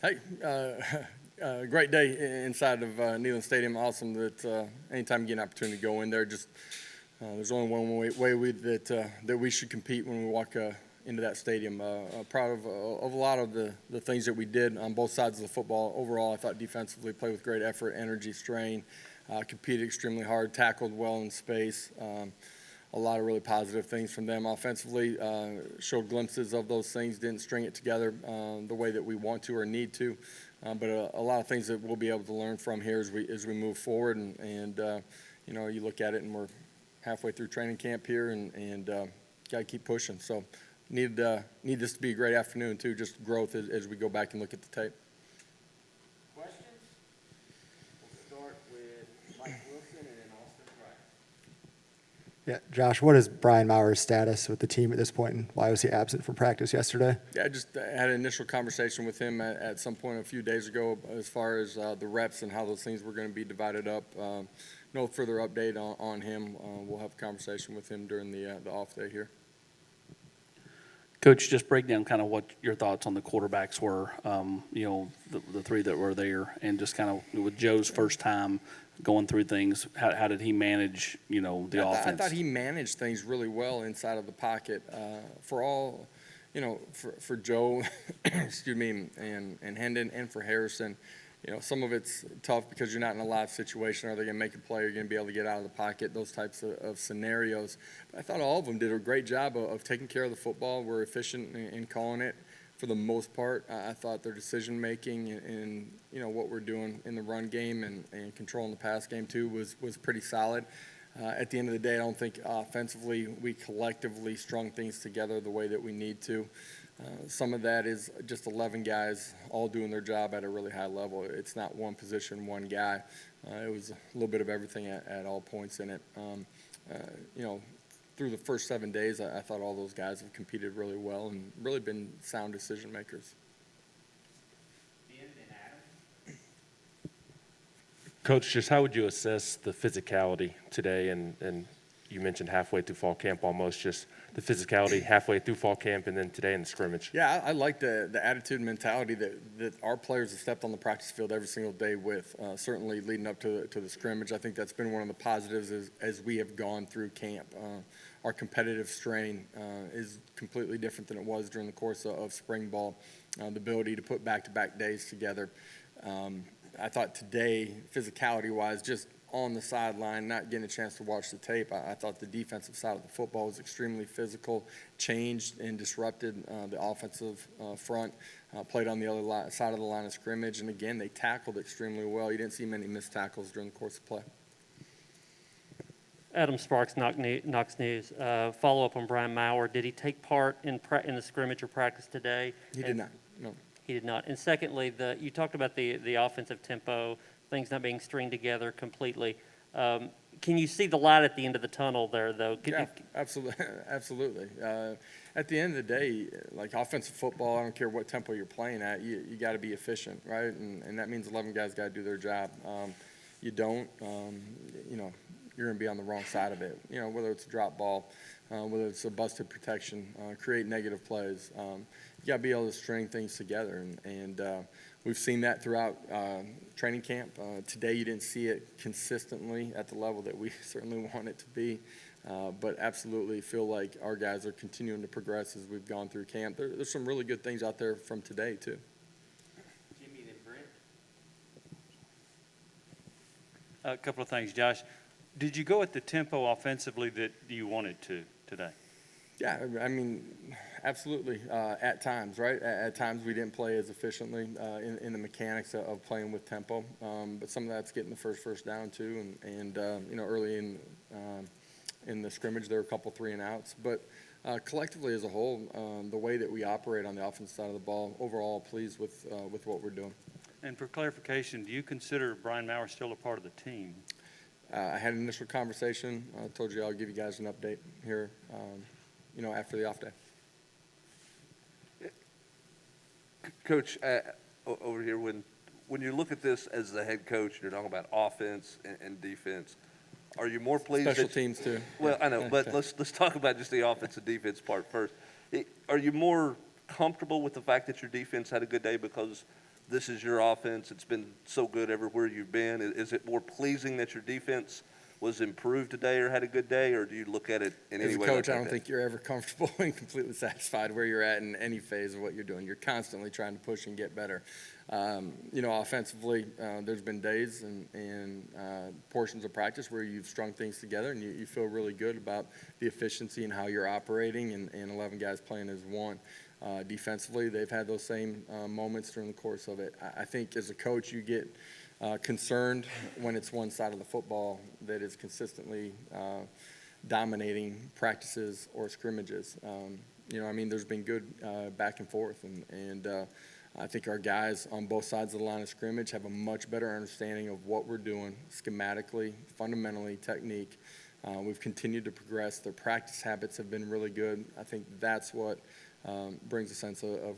Hey, great day inside of Neyland Stadium. Awesome that anytime you get an opportunity to go in there, just there's only one way that we should compete when we walk into that stadium. Proud of a lot of the things that we did on both sides of the football. Overall, I thought defensively played with great effort, energy, strain, competed extremely hard, tackled well in space. A lot of really positive things from them. Offensively, showed glimpses of those things, didn't string it together the way that we want to or need to, but a lot of things that we'll be able to learn from here as we move forward. And you know, you look at it and we're halfway through training camp here, and got to keep pushing. So need this to be a great afternoon too, just growth as we go back and look at the tape. Questions? We'll start with Mike Wilson and then Austin Price. Yeah, Josh, what is Brian Maurer's status with the team at this point, and why was he absent from practice yesterday? Yeah, I just had an initial conversation with him at some point a few days ago as far as the reps and how those things were going to be divided up. No further update on him. We'll have a conversation with him during the off day here. Coach, just break down kind of what your thoughts on the quarterbacks were, you know, the three that were there, and just kind of with Joe's first time going through things, how did he manage, you know, the offense? I thought he managed things really well inside of the pocket. For all, you know, for Joe, excuse me, and Hendon, and for Harrison, you know, some of it's tough because you're not in a live situation. Are they going to make a play? Are you going to be able to get out of the pocket? Those types of scenarios. But I thought all of them did a great job of taking care of the football. Were efficient in calling it for the most part. I thought their decision making and you know what we're doing in the run game and controlling the pass game too was pretty solid. At the end of the day, I don't think offensively we collectively strung things together the way that we need to. Some of that is just 11 guys all doing their job at a really high level. It's not one position, one guy. It was a little bit of everything at all points in it. You know, through the first 7 days, I thought all those guys have competed really well and really been sound decision makers. Coach, just how would you assess the physicality today? And you mentioned halfway through fall camp almost, just the physicality halfway through fall camp and then today in the scrimmage. Yeah, I like the attitude and mentality that our players have stepped on the practice field every single day with, certainly leading up to the scrimmage. I think that's been one of the positives as we have gone through camp. Our competitive strain is completely different than it was during the course of spring ball. The ability to put back-to-back days together. I thought today, physicality-wise, just on the sideline, not getting a chance to watch the tape, I thought the defensive side of the football was extremely physical, changed and disrupted the offensive front, played on the other side of the line of scrimmage, and again, they tackled extremely well. You didn't see many missed tackles during the course of play. Adam Sparks, Knox News. Follow up on Brian Maurer. Did he take part in the scrimmage or practice today? He did not, no. He did not. And secondly, you talked about the offensive tempo, things not being stringed together completely. Can you see the light at the end of the tunnel there, though? Yeah, absolutely. Absolutely. At the end of the day, like offensive football, I don't care what tempo you're playing at, you got to be efficient, right? And that means 11 guys got to do their job. You don't, you know, you're going to be on the wrong side of it. You know, whether it's a drop ball, whether it's a busted protection, create negative plays. You got to be able to string things together, and we've seen that throughout training camp. Today you didn't see it consistently at the level that we certainly want it to be, but absolutely feel like our guys are continuing to progress as we've gone through camp. There's some really good things out there from today, too. Jimmy and Brent. A couple of things, Josh. Did you go at the tempo offensively that you wanted to today? Yeah, I mean, absolutely. At times, right? At times we didn't play as efficiently in the mechanics of playing with tempo, but some of that's getting the first down too, and you know, early in the scrimmage there were a couple 3-and-outs, but collectively as a whole, the way that we operate on the offensive side of the ball, overall pleased with what we're doing. And for clarification, do you consider Brian Maurer still a part of the team? I had an initial conversation. I told you I'll give you guys an update here, you know, after the off day. Coach, over here, when you look at this as the head coach, and you're talking about offense and defense, are you more pleased? Special teams too. Well, I know, but let's talk about just the offense and defense part first. Are you more comfortable with the fact that your defense had a good day because this is your offense, it's been so good everywhere you've been. Is it more pleasing that your defense was improved today or had a good day, or do you look at it in any As a way? coach, like I don't that? think you're ever comfortable and completely satisfied where you're at in any phase of what you're doing. You're constantly trying to push and get better. Offensively, there's been days and portions of practice where you've strung things together and you feel really good about the efficiency and how you're operating, and 11 guys playing as one. Defensively, they've had those same moments during the course of it. I think as a coach, you get concerned when it's one side of the football that is consistently dominating practices or scrimmages. There's been good back and forth, and I think our guys on both sides of the line of scrimmage have a much better understanding of what we're doing schematically, fundamentally, technique. We've continued to progress. Their practice habits have been really good. I think that's what brings a sense of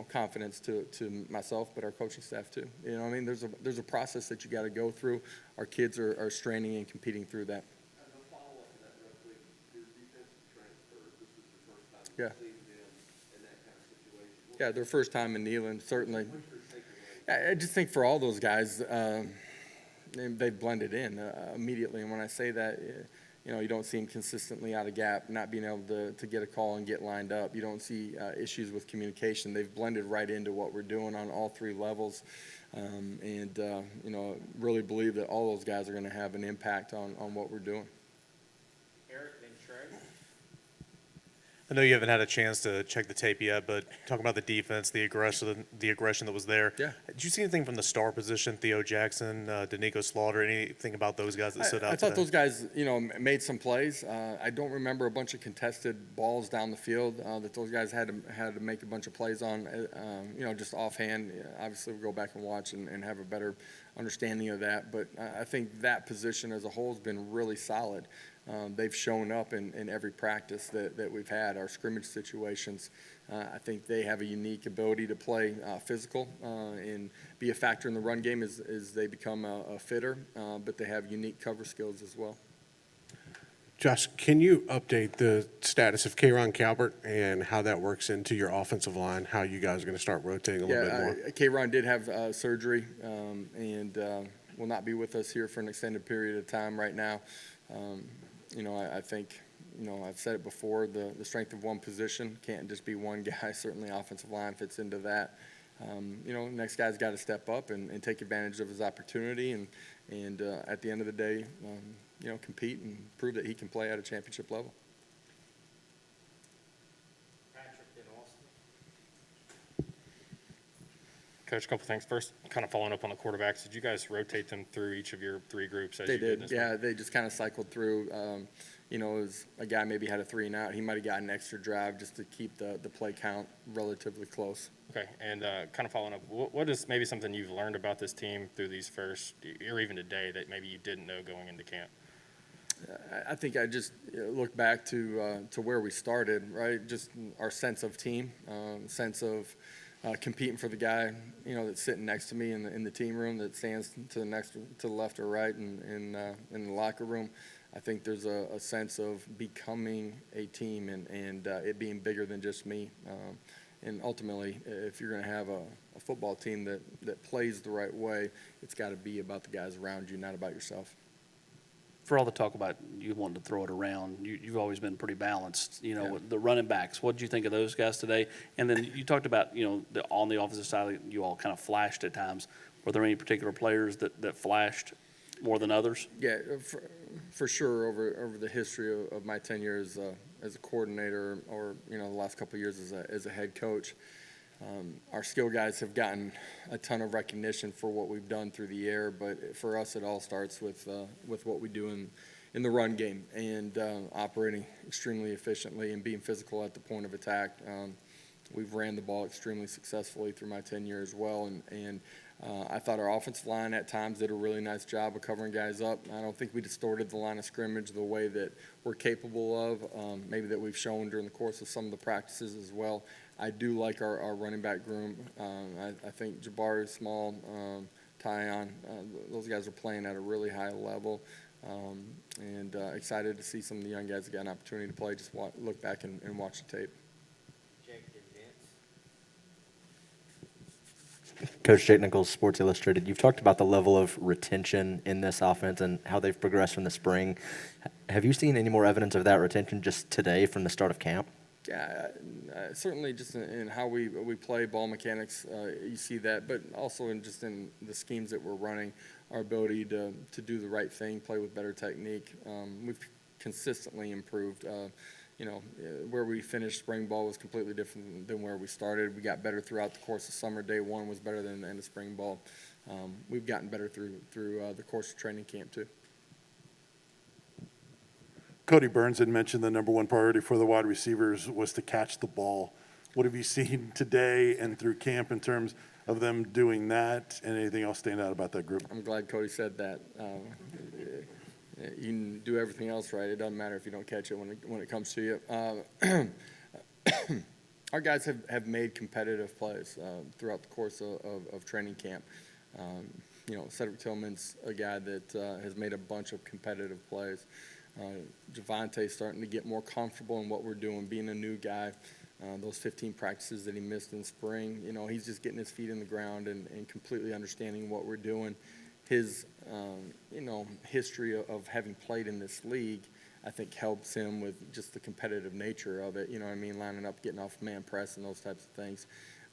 confidence to myself, but our coaching staff too. There's a process that you got to go through. Our kids are straining and competing through that. As a follow-up to that real quick, your defensive transfer, this is the first time Yeah. you've seen them in that kind of situation. Yeah, their first time in Neyland, certainly. What's your takeaway? I just think for all those guys, they've blended in immediately. And when I say that, you don't see them consistently out of gap, not being able to get a call and get lined up. You don't see issues with communication. They've blended right into what we're doing on all three levels. Really believe that all those guys are going to have an impact on what we're doing. Eric, then Trey. I know you haven't had a chance to check the tape yet, but talking about the defense, the aggression that was there. Yeah. Did you see anything from the star position, Theo Jackson, Danico Slaughter, anything about those guys that stood out I thought today? those guys, made some plays. I don't remember a bunch of contested balls down the field that those guys had to make a bunch of plays on. Just offhand. Obviously, we'll go back and watch and have a better understanding of that. But I think that position as a whole has been really solid. They've shown up in every practice that we've had, our scrimmage situations. I think they have a unique ability to play physical and be a factor in the run game as they become a fitter, but they have unique cover skills as well. Josh, can you update the status of K'Ron Calvert and how that works into your offensive line, how you guys are going to start rotating a little bit more? K'Ron did have surgery and will not be with us here for an extended period of time right now. I think, I've said it before, the strength of one position can't just be one guy. Certainly offensive line fits into that. Next guy's got to step up and take advantage of his opportunity and at the end of the day, compete and prove that he can play at a championship level. Patrick, then Austin. Coach, a couple things. First, kind of following up on the quarterbacks, did you guys rotate them through each of your three groups as They you did did, this yeah. week? They just kind of cycled through. It was a guy maybe had a 3 and out. He might have gotten an extra drive just to keep the play count relatively close. Okay, and kind of following up, what is maybe something you've learned about this team through these first, or even today, that maybe you didn't know going into camp? I think I just look back to where we started, right? Just our sense of team, sense of competing for the guy, that's sitting next to me in the team room, that stands to the left or right in the locker room. I think there's a sense of becoming a team and it being bigger than just me. And ultimately, if you're going to have a football team that plays the right way, it's got to be about the guys around you, not about yourself. For all the talk about you wanting to throw it around, you've always been pretty balanced. Yeah. With the running backs, what did you think of those guys today? And then you talked about, on the offensive side, you all kind of flashed at times. Were there any particular players that flashed more than others? Yeah, for sure. Over the history of my tenure as a coordinator, or the last couple of years as a head coach, our skill guys have gotten a ton of recognition for what we've done through the air. But for us, it all starts with what we do in the run game and operating extremely efficiently and being physical at the point of attack. We've ran the ball extremely successfully through my tenure as well, and I thought our offensive line at times did a really nice job of covering guys up. I don't think we distorted the line of scrimmage the way that we're capable of, maybe that we've shown during the course of some of the practices as well. I do like our running back room. I think Jabari, Small, Tyon, those guys are playing at a really high level, and excited to see some of the young guys that got an opportunity to play. Just look back and watch the tape. Jake, then Vince. Coach Jake Nichols, Sports Illustrated. You've talked about the level of retention in this offense and how they've progressed from the spring. Have you seen any more evidence of that retention just today from the start of camp? Yeah, certainly just in how we play ball mechanics, you see that, but also in just in the schemes that we're running, our ability to do the right thing, play with better technique. We've consistently improved. Where we finished spring ball was completely different than where we started. We got better throughout the course of summer. Day one was better than the end of spring ball. We've gotten better through the course of training camp too. Cody Burns had mentioned the number one priority for the wide receivers was to catch the ball. What have you seen today and through camp in terms of them doing that, and anything else stand out about that group? I'm glad Cody said that. You can do everything else right. It doesn't matter if you don't catch it when it comes to you. Our guys have made competitive plays throughout the course of training camp. Cedric Tillman's a guy that has made a bunch of competitive plays. Javonte's starting to get more comfortable in what we're doing, being a new guy. Those 15 practices that he missed in spring, he's just getting his feet in the ground and completely understanding what we're doing. His, history of having played in this league, I think helps him with just the competitive nature of it, lining up, getting off man press and those types of things.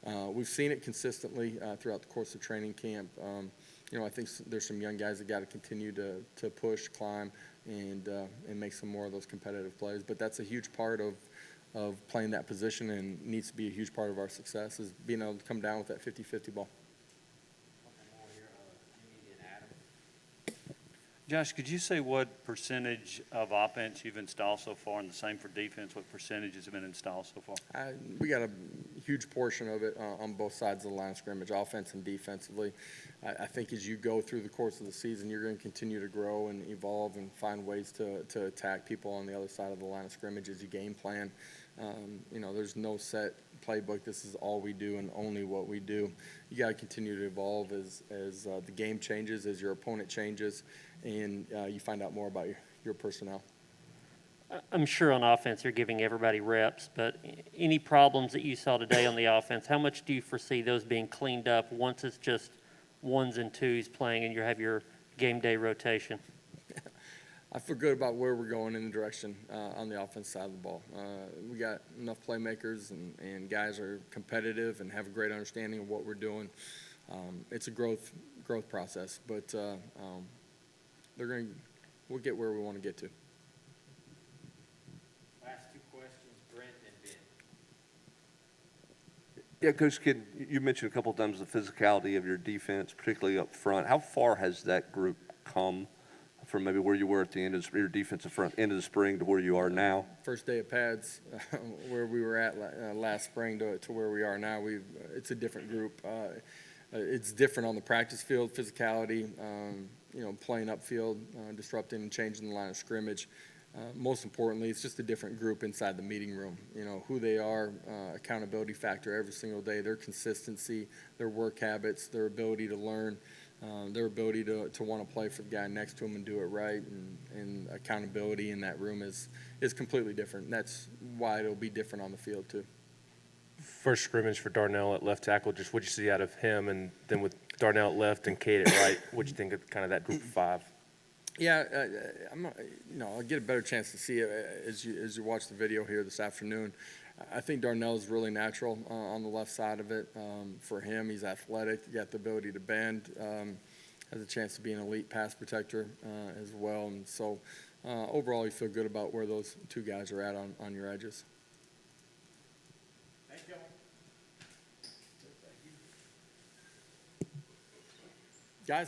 We've seen it consistently throughout the course of training camp. I think there's some young guys that got to continue to push, climb, and make some more of those competitive plays. But that's a huge part of playing that position and needs to be a huge part of our success is being able to come down with that 50-50 ball. Josh, could you say what percentage of offense you've installed so far, and the same for defense, what percentages have been installed so far? We got a huge portion of it on both sides of the line of scrimmage, offense and defensively. I think as you go through the course of the season, you're going to continue to grow and evolve and find ways to attack people on the other side of the line of scrimmage as you game plan. There's no set playbook. This is all we do and only what we do. You got to continue to evolve as the game changes, as your opponent changes, and you find out more about your personnel. I'm sure on offense you're giving everybody reps, but any problems that you saw today on the offense, how much do you foresee those being cleaned up once it's just ones and twos playing and you have your game day rotation? I feel good about where we're going in the direction on the offense side of the ball. We got enough playmakers and guys are competitive and have a great understanding of what we're doing. It's a growth process, but we'll get where we want to get to. Last two questions, Brent and Ben. Yeah, Coach Kidd, you mentioned a couple of times the physicality of your defense, particularly up front. How far has that group come from maybe where you were at the end of your defensive front end of the spring to where you are now? First day of pads, where we were at last spring to where we are now, it's a different group. It's different on the practice field, physicality, playing upfield, disrupting and changing the line of scrimmage. Most importantly, it's just a different group inside the meeting room. Who they are, accountability factor every single day, their consistency, their work habits, their ability to learn, their ability to want to play for the guy next to them and do it right, and accountability in that room is completely different. That's why it'll be different on the field too. First scrimmage for Darnell at left tackle, just what you see out of him, and then with Darnell at left and Cade at right, what you think of kind of that group of five? Yeah, I'll get a better chance to see it as you watch the video here this afternoon. I think Darnell's really natural on the left side of it. For him, he's athletic, got the ability to bend, has a chance to be an elite pass protector as well. And so overall, you feel good about where those two guys are at on your edges. Thank you.